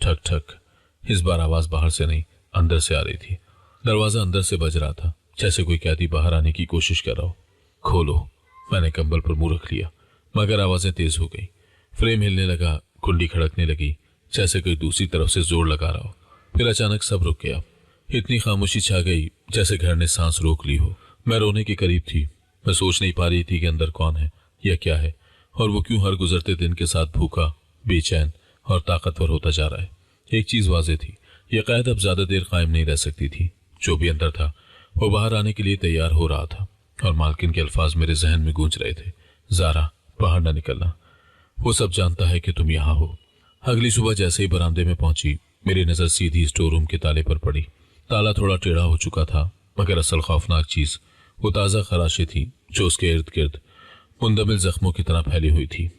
ठक ठक। इस बार आवाज बाहर से नहीं, अंदर से आ रही थी। दरवाजा अंदर से बज रहा था, जैसे कोई कैदी बाहर आने की कोशिश कर रहा हो। खोलो, मैंने कंबल पर मुंह रख लिया, मगर आवाजें तेज हो गई। फ्रेम हिलने लगा, कुंडी खड़कने लगी, जैसे कोई दूसरी तरफ से जोर लगा रहा हो। फिर अचानक सब रुक गया। इतनी खामोशी छा गई जैसे घर ने सांस रोक ली हो। मैं रोने के करीब थी। मैं सोच नहीं पा रही थी कि अंदर कौन है या क्या है, और वो क्यों हर गुजरते दिन के साथ भूखा, बेचैन और ताकतवर होता जा रहा है। एक चीज वाजे थी, यह कैद अब ज्यादा देर कायम नहीं रह सकती थी। जो भी अंदर था वो बाहर आने के लिए तैयार हो रहा था, और मालकिन के अल्फाज मेरे जहन में गूंज रहे थे, ज़ारा बाहर ना निकलना, वो सब जानता है कि तुम यहाँ हो। अगली सुबह जैसे ही बरामदे में पहुंची मेरी नजर सीधी स्टोर रूम के ताले पर पड़ी। ताला थोड़ा टेढ़ा हो चुका था, मगर असल खौफनाक चीज वो ताज़ा खराशें थी जो उसके इर्द गिर्द मुंदमिल जख्मों की तरह फैली हुई थी।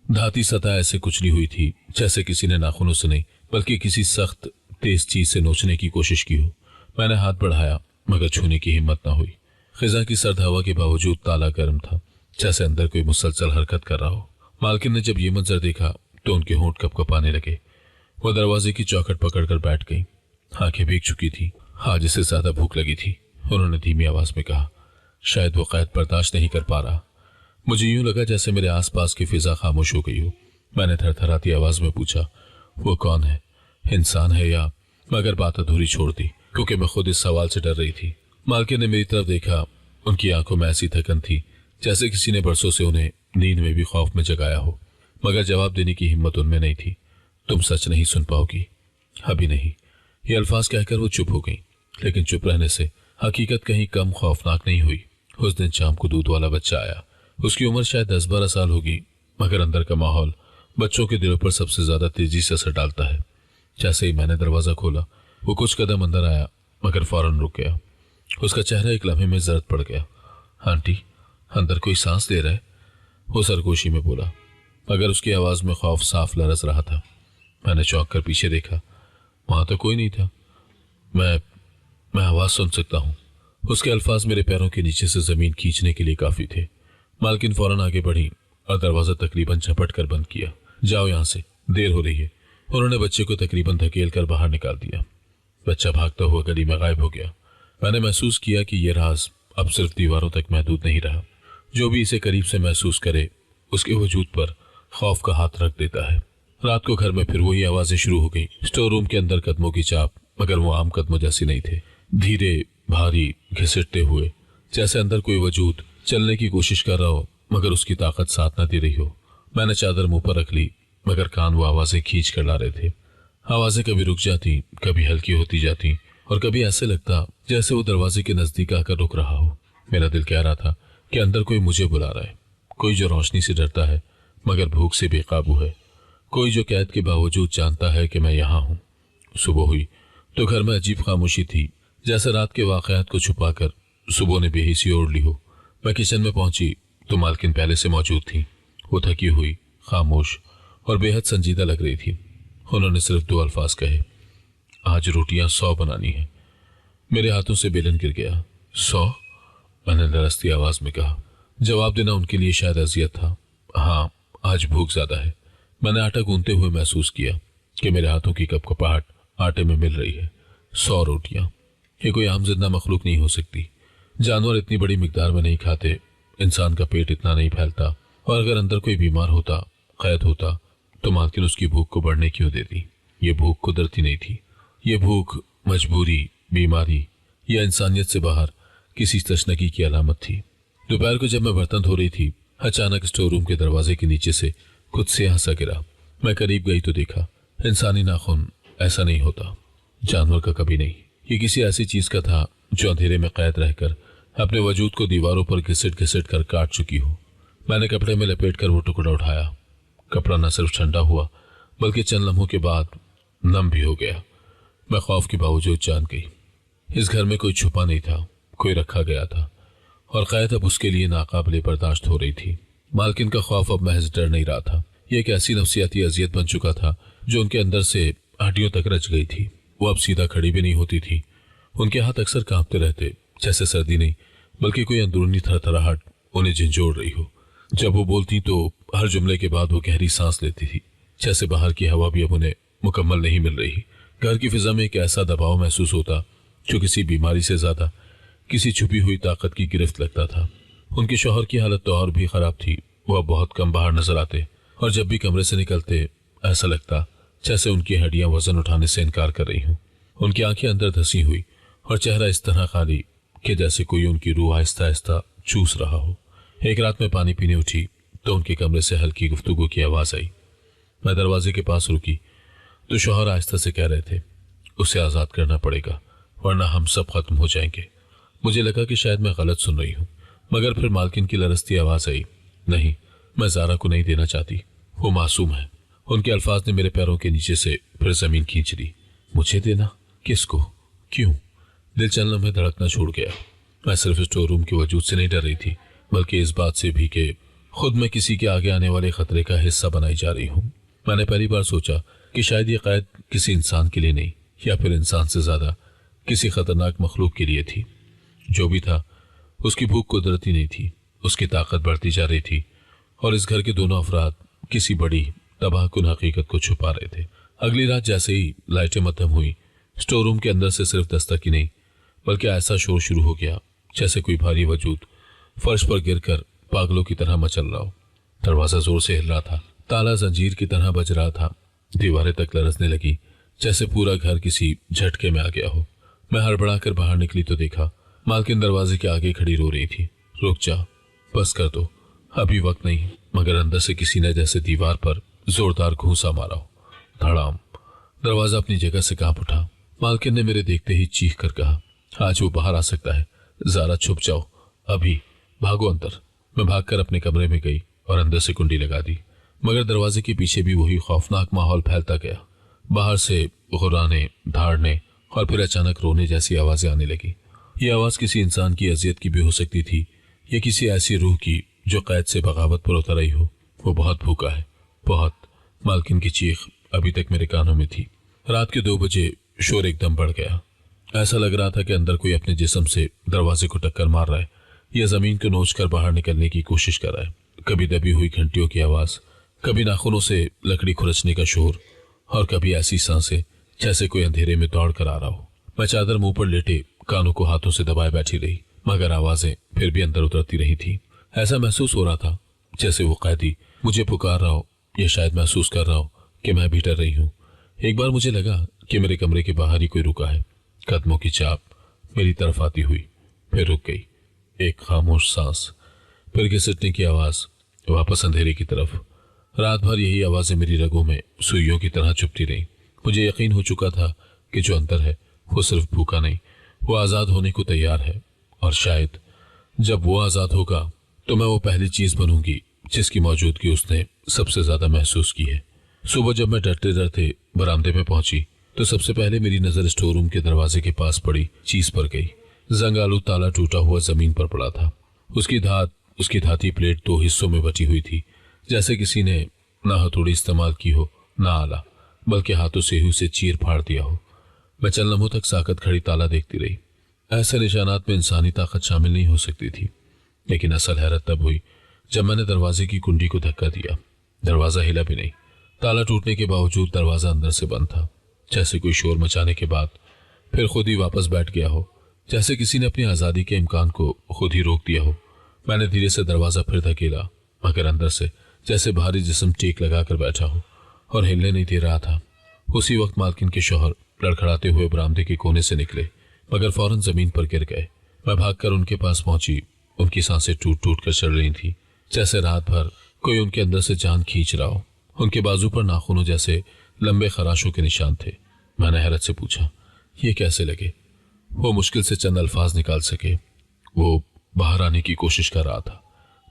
धाती सतह ऐसे कुचली हुई थी जैसे किसी ने नाखूनों से नहीं बल्कि किसी सख्त तेज चीज से नोचने की कोशिश की हो। मैंने हाथ बढ़ाया मगर छूने की हिम्मत ना हुई। खिजा की सर्द हवा के बावजूद ताला गर्म था, जैसे अंदर कोई मुसलसल हरकत कर रहा हो। मालकिन ने जब ये मंजर देखा तो उनके होंठ कपकपाने लगे। वो दरवाजे की चौखट पकड़कर बैठ गई। आंखें भीग चुकी थी। आज इससे ज्यादा भूख लगी थी। उन्होंने धीमी आवाज में कहा, शायद वो कैद बर्दाश्त नहीं कर पा रहा। मुझे यूं लगा जैसे मेरे आसपास की फिजा खामोश हो गई हो। मैंने थरथराती आवाज में पूछा, वो कौन है, इंसान है या? मगर बात अधूरी छोड़ दी क्योंकि मैं खुद इस सवाल से डर रही थी। मालकिन ने मेरी तरफ देखा। उनकी आंखों में ऐसी थकन थी जैसे किसी ने बरसों से उन्हें नींद में भी खौफ में जगाया हो, मगर जवाब देने की हिम्मत उनमें नहीं थी। तुम सच नहीं सुन पाओगी, अभी नहीं। ये अल्फाज कहकर वो चुप हो गई, लेकिन चुप रहने से हकीकत कहीं कम खौफनाक नहीं हुई। उस दिन शाम को दूध वाला बच्चा आया। उसकी उम्र शायद 10-12 साल होगी, मगर अंदर का माहौल बच्चों के दिलों पर सबसे ज्यादा तेजी से असर डालता है। जैसे ही मैंने दरवाजा खोला, वो कुछ कदम अंदर आया मगर फौरन रुक गया। उसका चेहरा एक लम्हे में जर्द पड़ गया। आंटी, अंदर कोई सांस ले रहा है, वो सरगोशी में बोला, मगर उसकी आवाज में खौफ साफ लरस रहा था। मैंने चौंक कर पीछे देखा, वहां तो कोई नहीं था। मैं आवाज सुन सकता हूँ। उसके अल्फाज मेरे पैरों के नीचे से जमीन खींचने के लिए काफी थे। मालकिन फौरन आगे बढ़ी और दरवाजा तकरीबन झपट कर बंद किया। जाओ यहां से, देर हो रही है। उन्होंने बच्चे को तकरीबन धकेल कर बाहर निकाल दिया। बच्चा भागता हुआ गली में गायब हो गया। मैंने महसूस किया कि यह राज अब सिर्फ दीवारों तक महदूद नहीं रहा। जो भी इसे करीब से महसूस करे उसके वजूद पर खौफ का हाथ रख देता है। रात को घर में फिर वही आवाजें शुरू हो गई। स्टोर रूम के अंदर कदमों की चाप, मगर वो आम कदमों जैसी नहीं थे। धीरे, भारी, घिसटते हुए, जैसे अंदर कोई वजूद चलने की कोशिश कर रहा हो मगर उसकी ताकत साथ न दे रही हो। मैंने चादर मुंह पर रख ली, मगर कान वो आवाजें खींच कर ला रहे थे। आवाजें कभी रुक जाती, कभी हल्की होती जाती और कभी ऐसे लगता जैसे वो दरवाजे के नजदीक आकर रुक रहा हो। मेरा दिल कह रहा था कि अंदर कोई मुझे बुला रहा है, कोई जो रोशनी से डरता है मगर भूख से बेकाबू है, कोई जो कैद के बावजूद जानता है कि मैं यहाँ हूँ। सुबह हुई तो घर में अजीब खामोशी थी, जैसे रात के वाकयात को छुपाकर सुबह ने बेहिसी ओढ़ ली हो। मैं किचन में पहुंची तो मालकिन पहले से मौजूद थी। वो थकी हुई, खामोश और बेहद संजीदा लग रही थी। उन्होंने सिर्फ 2 अल्फाज कहे, आज रोटियां 100 बनानी है। मेरे हाथों से बेलन गिर गया। 100? मैंने लरसती आवाज में कहा। जवाब देना उनके लिए शायद अजियत था। हाँ, आज भूख ज्यादा है। मैंने आटा गूंथते हुए महसूस किया कि मेरे हाथों की कपकपाहट आटे में मिल रही है। 100 रोटियां, ये कोई आम जिंदा मखलूक नहीं हो सकती। जानवर इतनी बड़ी मिकदार में नहीं खाते, इंसान का पेट इतना नहीं फैलता, और अगर अंदर कोई बीमार होता, कैद होता, तो मालकिन उसकी भूख को बढ़ने क्यों देती? ये भूख कुदरती नहीं थी। ये भूख मजबूरी, बीमारी या इंसानियत से बाहर किसी तशनगी की अलामत थी। दोपहर को जब मैं बर्तन धो रही थी, अचानक स्टोर रूम के दरवाजे के नीचे से कुछ स्याह सा गिरा। मैं करीब गई तो देखा, इंसानी नाखून ऐसा नहीं होता, जानवर का कभी नहीं। ये किसी ऐसी चीज का था जो अंधेरे में कैद रहकर अपने वजूद को दीवारों पर घिसट घिसट कर काट चुकी हो। मैंने कपड़े में लपेट कर वो टुकड़ा उठाया। कपड़ा न सिर्फ ठंडा हुआ बल्कि चंद लम्हों के बाद नम भी हो गया। मैं खौफ के बावजूद जान गई, इस घर में कोई छुपा नहीं था, कोई रखा गया था, और कैद अब उसके लिए नाकाबिले बर्दाश्त हो रही थी। मालकिन का खौफ अब महज डर नहीं रहा था, ये एक ऐसी नफ्सियाती अजियत बन चुका था जो उनके अंदर से हड्डियों तक रच गई थी। वो अब सीधा खड़ी भी नहीं होती थी। उनके हाथ अक्सर कांपते रहते, जैसे सर्दी नहीं बल्कि कोई अंदरूनी थरथराहट उन्हें झंझोड़ रही हो। जब वो बोलती तो हर जुमले के बाद वो गहरी सांस लेती थी, जैसे बाहर की हवा भी अब उन्हें मुकम्मल नहीं मिल रही। घर की फिजा में एक ऐसा दबाव महसूस होता जो किसी बीमारी से ज्यादा किसी छुपी हुई ताकत की गिरफ्त लगता था। उनके शौहर की हालत तो और भी खराब थी। वो अब बहुत कम बाहर नजर आते और जब भी कमरे से निकलते ऐसा लगता जैसे उनकी हड्डियां वजन उठाने से इनकार कर रही हूं। उनकी आंखें अंदर धसी हुई और चेहरा इस तरह खाली कि जैसे कोई उनकी रूह आहिस्ता आहिस्ता चूस रहा हो। एक रात में पानी पीने उठी तो उनके कमरे से हल्की गुफ्तगू की आवाज आई। मैं दरवाजे के पास रुकी तो शौहर आहिस्ता से कह रहे थे, उसे आजाद करना पड़ेगा वरना हम सब खत्म हो जाएंगे। मुझे लगा कि शायद मैं गलत सुन रही हूँ, मगर फिर मालकिन की लरसती आवाज आई, नहीं, मैं ज़ारा को नहीं देना चाहती, वो मासूम है। उनके अल्फाज ने मेरे पैरों के नीचे से फिर जमीन खींच ली। मुझे देना? किसको? क्यों? दिल चलना में धड़कना छोड़ गया। मैं सिर्फ स्टोर रूम के वजूद से नहीं डर रही थी, बल्कि इस बात से भी कि खुद मैं किसी के आगे आने वाले खतरे का हिस्सा बनाई जा रही हूँ। मैंने पहली बार सोचा कि शायद ये कैद किसी इंसान के लिए नहीं, या फिर इंसान से ज्यादा किसी खतरनाक मखलूक के लिए थी। जो भी था, उसकी भूख कुदरती नहीं थी, उसकी ताकत बढ़ती जा रही थी, और इस घर के दोनों अफराद किसी बड़ी तबाहकुन हकीकत को छुपा रहे थे। अगली रात जैसे ही लाइटें मद्धम हुई, स्टोर रूम के अंदर से सिर्फ दस्तक ही नहीं, बल्कि ऐसा शोर शुरू हो गया जैसे कोई भारी वजूद फर्श पर गिरकर पागलों की तरह मचल रहा हो। दरवाजा जोर से हिल रहा था, ताला जंजीर की तरह बज रहा था, दीवारें तक लरसने लगी जैसे पूरा घर किसी झटके में आ गया हो। मैं हड़बड़ाकर बाहर निकली तो देखा मालकिन दरवाजे के आगे खड़ी रो रही थी। रुक जा, बस कर दो, अभी वक्त नहीं। मगर अंदर से किसी ने जैसे दीवार पर जोरदार घूंसा मारा हो। धड़ाम, दरवाजा अपनी जगह से कांप उठा। मालकिन ने मेरे देखते ही चीख कर कहा, आज वो बाहर आ सकता है, ज़रा छुप जाओ, अभी भागो अंदर। मैं भागकर अपने कमरे में गई और अंदर से कुंडी लगा दी, मगर दरवाजे के पीछे भी वही खौफनाक माहौल फैलता गया। बाहर से गुर्राने, धाड़ने और फिर अचानक रोने जैसी आवाजें आने लगी। ये आवाज किसी इंसान की अजियत की भी हो सकती थी, या किसी ऐसी रूह की जो कैद से बगावत पर उतर आई हो। वो बहुत भूखा है, बहुत। मालकिन की चीख अभी तक मेरे कानों में थी। रात के 2 बजे शोर एकदम बढ़ गया। ऐसा लग रहा था कि अंदर कोई अपने जिस्म से दरवाजे को टक्कर मार रहा है, या जमीन को नोच कर बाहर निकलने की कोशिश कर रहा है। कभी दबी हुई घंटियों की आवाज, कभी नाखूनों से लकड़ी खुरचने का शोर, और कभी ऐसी सांसें जैसे कोई अंधेरे में दौड़ कर आ रहा हो। मैं चादर मुंह पर लेटे कानों को हाथों से दबाए बैठी रही, मगर आवाजें फिर भी अंदर उतरती रही थी। ऐसा महसूस हो रहा था जैसे वो कैदी मुझे पुकार रहा हो, या शायद महसूस कर रहा हो कि मैं भी डर रही हूँ। एक बार मुझे लगा कि मेरे कमरे के बाहर ही कोई रुका है। कदमों की चाप मेरी तरफ आती हुई फिर रुक गई। एक खामोश सांस, फिर घिसटने की आवाज, वापस अंधेरे की तरफ। रात भर यही आवाजें मेरी रगों में सुइयों की तरह चुभती रही। मुझे यकीन हो चुका था कि जो अंदर है वो सिर्फ भूखा नहीं, वो आजाद होने को तैयार है। और शायद जब वो आजाद होगा तो मैं वो पहली चीज बनूंगी जिसकी मौजूदगी उसने सबसे ज्यादा महसूस की है। सुबह जब मैं डरते डरते बरामदे में पहुंची तो सबसे पहले मेरी नजर स्टोर रूम के दरवाजे के पास पड़ी चीज पर गई। जंगालू ताला टूटा हुआ जमीन पर पड़ा था। उसकी धाती प्लेट 2 हिस्सों में बटी हुई थी, जैसे किसी ने ना हथौड़ी इस्तेमाल की हो, ना आला, बल्कि हाथों से ही उसे चीर फाड़ दिया हो। मैं चंद लम्हों तक साकत खड़ी ताला देखती रही। ऐसे निशानात में इंसानी ताकत शामिल नहीं हो सकती थी, लेकिन असल हैरत तब हुई जब मैंने दरवाजे की कुंडी को धक्का दिया। दरवाजा हिला भी नहीं। ताला टूटने के बावजूद दरवाजा अंदर से बंद था, जैसे कोई शोर मचाने के बाद फिर खुद ही वापस बैठ गया हो, जैसे किसी ने अपनी आजादी के इम्कान को खुद ही रोक दिया हो। मैंने धीरे से दरवाजा फिर धकेला, मगर अंदर से जैसे भारी जिस्म टेक लगाकर बैठा हो और हिलने नहीं दे रहा था। उसी वक्त मालकिन के शौहर लड़खड़ाते हुए बरामदे के कोने से निकले, मगर फौरन जमीन पर गिर गए। मैं भागकर उनके पास पहुंची। उनकी सांसें टूट टूट कर चल रही थी, जैसे रात भर कोई उनके अंदर से जान खींच रहा हो। उनके बाजू पर नाखूनों जैसे लंबे खराशों के निशान थे। मैंने हैरत से पूछा, ये कैसे लगे? वो मुश्किल से चंद अल्फाज निकाल सके। वो बाहर आने की कोशिश कर रहा था।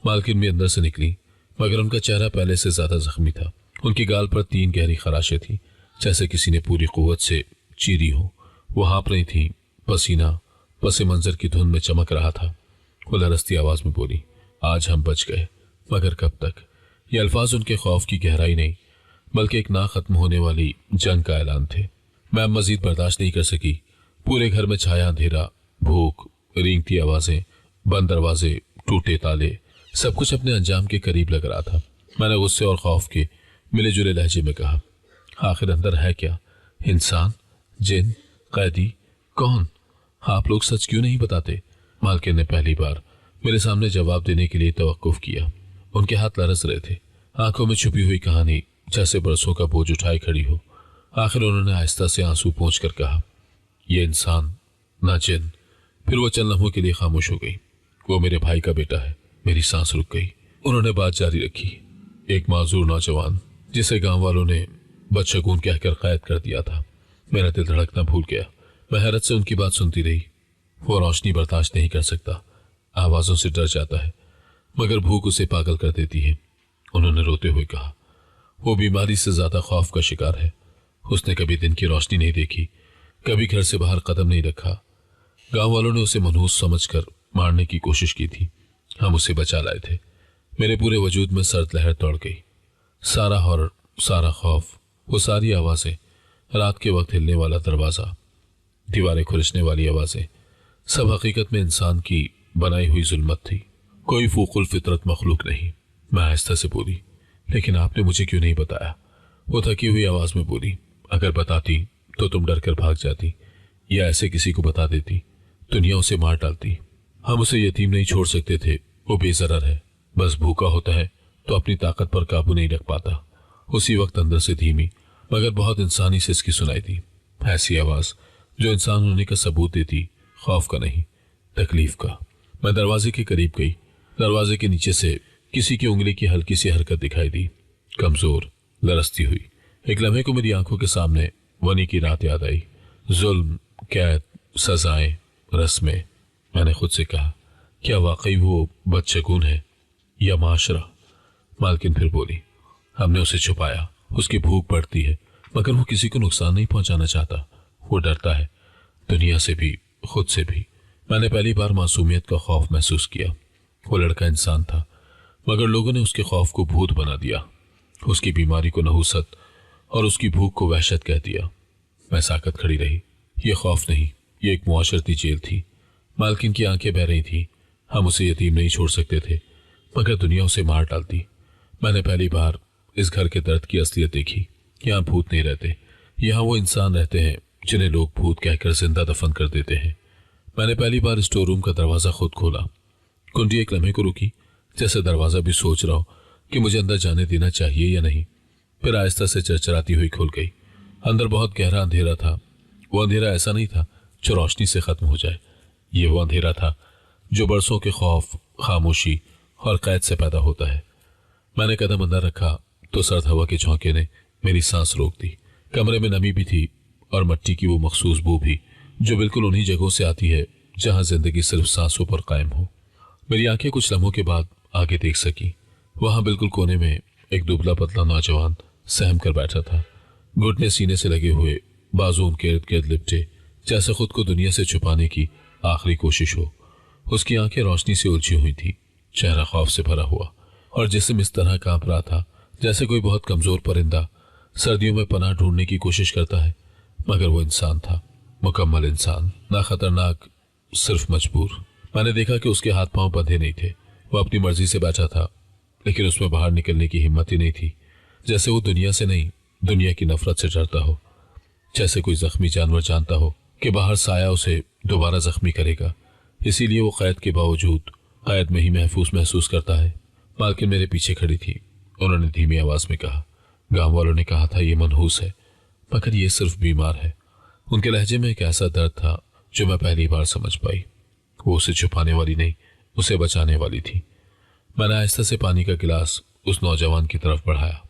मालकिन भी अंदर से निकली, मगर उनका चेहरा पहले से ज्यादा जख्मी था। उनकी गाल पर 3 गहरी खराशें थी, जैसे किसी ने पूरी कुव्वत से चीरी हो। वो हाँप रही थी, पसीना पसे मंजर की धुंध में चमक रहा था। वो लरसती आवाज में बोली, आज हम बच गए, मगर कब तक? ये अल्फाज उनके खौफ की गहराई नहीं, बल्कि एक ना खत्म होने वाली जंग का ऐलान थे। मैं मजीद बर्दाश्त नहीं कर सकी। पूरे घर में छाया अंधेरा, भूख, रेंगती आवाजें, बंद दरवाजे, टूटे ताले, सब कुछ अपने अंजाम के करीब लग रहा था। मैंने गुस्से और खौफ के मिले जुले लहजे में कहा, आखिर अंदर है क्या? इंसान, जिन, कैदी, कौन? आप लोग सच क्यों नहीं बताते? मालकिन ने पहली बार मेरे सामने जवाब देने के लिए तवक्कुफ किया। उनके हाथ लरस रहे थे, आंखों में छुपी हुई कहानी जैसे बरसों का बोझ उठाए खड़ी हो। आखिर उन्होंने आहिस्ता से आंसू पोंछकर कहा, ये इंसान ना जिन। फिर वो चंद लम्हों के लिए खामोश हो गई। वो मेरे भाई का बेटा है। मेरी सांस रुक गई। उन्होंने बात जारी रखी, एक माजूर नौजवान जिसे गांव वालों ने बदशगून कहकर कैद कर दिया था। मेरा दिल धड़कना भूल गया। मैं हैरत से उनकी बात सुनती रही। वो रोशनी बर्दाश्त नहीं कर सकता, आवाजों से डर जाता है, मगर भूख उसे पागल कर देती है। उन्होंने रोते हुए कहा, वो बीमारी से ज्यादा खौफ का शिकार है। उसने कभी दिन की रोशनी नहीं देखी, कभी घर से बाहर कदम नहीं रखा। गांव वालों ने उसे मनहूस समझकर मारने की कोशिश की थी। हम उसे बचा लाए थे। मेरे पूरे वजूद में सर्द लहर दौड़ गई। सारा हॉरर, सारा खौफ, वो सारी आवाजें, रात के वक्त हिलने वाला दरवाजा, दीवारें खुरचने वाली आवाजें, सब हकीकत में इंसान की बनाई हुई जुल्मत थी। कोई फूकुल फितरत मखलूक नहीं। मैं आहिस्ता से बोली, लेकिन आपने मुझे क्यों नहीं बताया? वो थकी हुई आवाज में बोली, अगर बताती तो तुम डर कर भाग जाती, या ऐसे किसी को बता देती, दुनिया उसे मार डालती। हम उसे यतीम नहीं छोड़ सकते थे। वो बेजरर है, बस भूखा होता है तो अपनी ताकत पर काबू नहीं रख पाता। उसी वक्त अंदर से धीमी मगर बहुत इंसानी से इसकी सुनाई दी, ऐसी आवाज जो इंसान होने का सबूत देती, खौफ का नहीं, तकलीफ का। मैं दरवाजे के करीब गई। दरवाजे के नीचे से किसी की उंगली की हल्की सी हरकत दिखाई दी, कमजोर, लरसती हुई। एक लम्हे को मेरी आंखों के सामने वनी की रात याद आई। जुल्म, कैद, सजाएं, रस्में। मैंने खुद से कहा, क्या वाकई वो बदशगुन है या माशरा? मालकिन फिर बोली, हमने उसे छुपाया। उसकी भूख बढ़ती है, मगर वो किसी को नुकसान नहीं पहुंचाना चाहता। वो डरता है, दुनिया से भी, खुद से भी। मैंने पहली बार मासूमियत का खौफ महसूस किया। वो लड़का इंसान था, मगर लोगों ने उसके खौफ को भूत बना दिया, उसकी बीमारी को नहुसत और उसकी भूख को वहशत कह दिया। मैं साकत खड़ी रही। ये खौफ नहीं, ये एक मुआशरती जेल थी। मालकिन की आंखें बह रही थी। हम उसे यतीम नहीं छोड़ सकते थे, मगर दुनिया उसे मार डालती। मैंने पहली बार इस घर के दर्द की असलियत देखी। यहाँ भूत नहीं रहते, यहाँ वो इंसान रहते हैं जिन्हें लोग भूत कहकर जिंदा दफन कर देते हैं। मैंने पहली बार स्टोर रूम का दरवाजा खुद खोला। कुंडी एक लम्हे को रुकी, जैसे दरवाजा भी सोच रहा हो कि मुझे अंदर जाने देना चाहिए या नहीं। फिर आहिस्ता से चरचराती हुई खुल गई। अंदर बहुत गहरा अंधेरा था। वो अंधेरा ऐसा नहीं था जो रोशनी से खत्म हो जाए। ये वो अंधेरा था जो बरसों के खौफ, खामोशी और कैद से पैदा होता है। मैंने कदम अंदर रखा तो सर्द हवा के झोंके ने मेरी सांस रोक दी। कमरे में नमी भी थी और मिट्टी की वो मखसूस बू भी, जो बिल्कुल उन्हीं जगहों से आती है जहां जिंदगी सिर्फ सांसों पर कायम हो। मेरी आंखें कुछ लम्हों के बाद आगे देख सकी। वहां बिल्कुल कोने में एक दुबला पतला नौजवान सहम कर बैठा था, घुटने सीने से लगे हुए, बाजू उनके इर्द गिर्द लिपटे, जैसे खुद को दुनिया से छुपाने की आखिरी कोशिश हो। उसकी आंखें रोशनी से उलझी हुई थी, चेहरा खौफ से भरा हुआ, और जिस्म इस तरह कांप रहा था जैसे कोई बहुत कमजोर परिंदा सर्दियों में पनाह ढूंढने की कोशिश करता है। मगर वो इंसान था, मुकम्मल इंसान, ना खतरनाक, सिर्फ मजबूर। मैंने देखा कि उसके हाथ पांव बंधे नहीं थे। वो अपनी मर्जी से बैठा था, लेकिन उसमें बाहर निकलने की हिम्मत ही नहीं थी। जैसे वो दुनिया से नहीं, दुनिया की नफरत से डरता हो। जैसे कोई जख्मी जानवर जानता हो कि बाहर साया उसे दोबारा जख्मी करेगा, इसीलिए वो कैद के बावजूद कैद में ही महसूस करता है। मालकिन मेरे पीछे खड़ी थी। उन्होंने धीमी आवाज में कहा, गांव वालों ने कहा था ये मनहूस है, मगर ये सिर्फ बीमार है। उनके लहजे में एक ऐसा दर्द था जो मैं पहली बार समझ पाई। वो उसे छुपाने वाली नहीं, उसे बचाने वाली थी। मैंने आहिस्ता से पानी का गिलास उस नौजवान की तरफ बढ़ाया।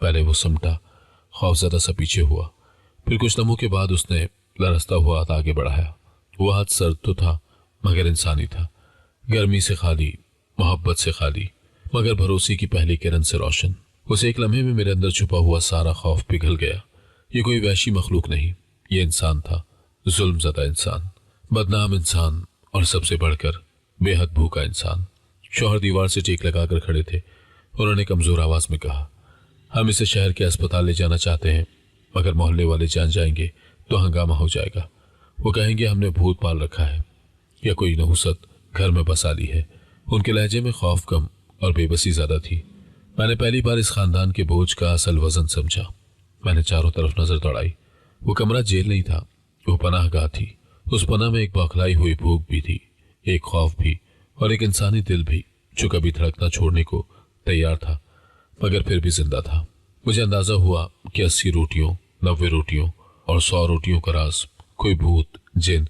पहले वो समटा, खौफजदा सा पीछे हुआ। फिर कुछ लम्हों के बाद उसने लरसता हुआ हाथ आगे बढ़ाया। वो हाथ सर्द तो था, मगर इंसानी था, गर्मी से खाली, मोहब्बत से खाली, मगर भरोसे की पहली किरण से रोशन। उस एक लम्हे में मेरे अंदर छुपा हुआ सारा खौफ पिघल गया। ये कोई वैशी मखलूक नहीं, ये इंसान था, जुल्मज़दा इंसान, बदनाम इंसान, और सबसे बढ़कर बेहद भूखा इंसान। शौहर दीवार से टेक लगाकर खड़े थे। उन्होंने कमजोर आवाज में कहा, हम इसे शहर के अस्पताल ले जाना चाहते हैं, मगर मोहल्ले वाले जान जाएंगे तो हंगामा हो जाएगा। वो कहेंगे हमने भूत पाल रखा है या कोई नहुसत घर में बसा ली है। उनके लहजे में खौफ कम और बेबसी ज्यादा थी। मैंने पहली बार इस खानदान के बोझ का असल वजन समझा। मैंने चारों तरफ नजर दौड़ाई। वो कमरा जेल नहीं था, वो पनाहगाह थी। उस पनाह में एक बौखलाई हुई भूख भी थी, एक खौफ भी, और एक इंसानी दिल भी जो कभी धड़कना छोड़ने को तैयार था, मगर फिर भी जिंदा था। मुझे अंदाजा हुआ कि 80 रोटियों, 90 रोटियों और 100 रोटियों का राज कोई भूत, जिन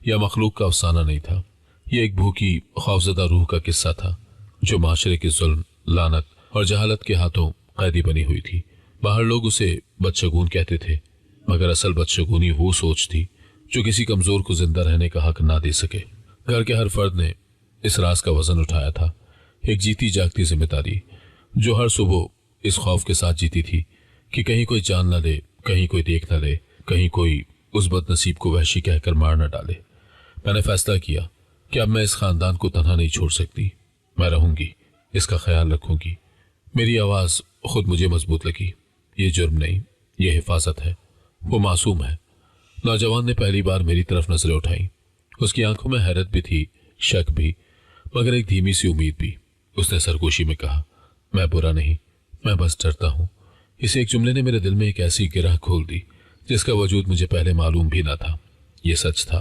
या मखलूक का अफसाना नहीं था। यह एक भूखी, खौफजदा रूह का किस्सा था जो माशरे के जुल्म, लानत और जहालत के हाथों कैदी बनी हुई थी। बाहर लोग उसे बदशगून कहते थे, मगर असल बदशगूनी वो सोच थी जो किसी कमजोर को जिंदा रहने का हक ना दे सके। घर के हर फर्द ने इस राज का वजन उठाया था, एक जीती जागती जिम्मेदारी जो हर सुबह इस खौफ के साथ जीती थी कि कहीं कोई जान न ले, कहीं कोई देख न ले, कहीं कोई उस बदनसीब को वहशी कहकर मार न डाले। मैंने फैसला किया कि अब मैं इस खानदान को तन्हा नहीं छोड़ सकती। मैं रहूंगी, इसका ख्याल रखूंगी। मेरी आवाज खुद मुझे मजबूत लगी। ये जुर्म नहीं, ये हिफाजत है। वो मासूम है। नौजवान ने पहली बार मेरी तरफ नजरें उठाई। उसकी आंखों में हैरत भी थी, शक भी, मगर एक धीमी सी उम्मीद भी। उसने सरगोशी में कहा, मैं बुरा नहीं, मैं बस डरता हूं। इस एक जुमले ने मेरे दिल में एक ऐसी गिरह खोल दी जिसका वजूद मुझे पहले मालूम भी न था। ये सच था,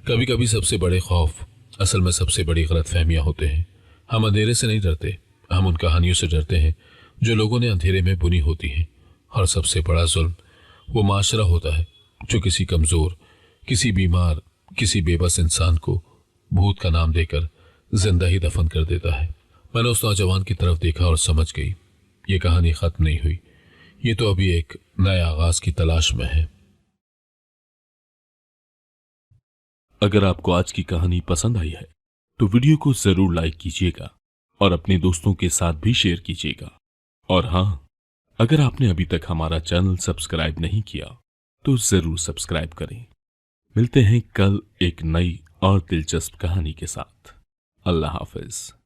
कभी कभी सबसे बड़े खौफ असल में सबसे बड़ी गलतफहमियां होते हैं। हम अंधेरे से नहीं डरते, हम उन कहानियों से डरते हैं जो लोगों ने अंधेरे में बुनी होती हैं। और सबसे बड़ा जुल्म वो माशरा होता है जो किसी कमजोर, किसी बीमार, किसी बेबस इंसान को भूत का नाम देकर जिंदा ही दफन कर देता है। मैंने उस नौजवान की तरफ देखा और समझ गई, ये कहानी खत्म नहीं हुई। ये तो अभी एक नए आगाज की तलाश में है। अगर आपको आज की कहानी पसंद आई है तो वीडियो को जरूर लाइक कीजिएगा और अपने दोस्तों के साथ भी शेयर कीजिएगा। और हाँ, अगर आपने अभी तक हमारा चैनल सब्सक्राइब नहीं किया तो जरूर सब्सक्राइब करें। मिलते हैं कल एक नई और दिलचस्प कहानी के साथ। अल्लाह हाफिज।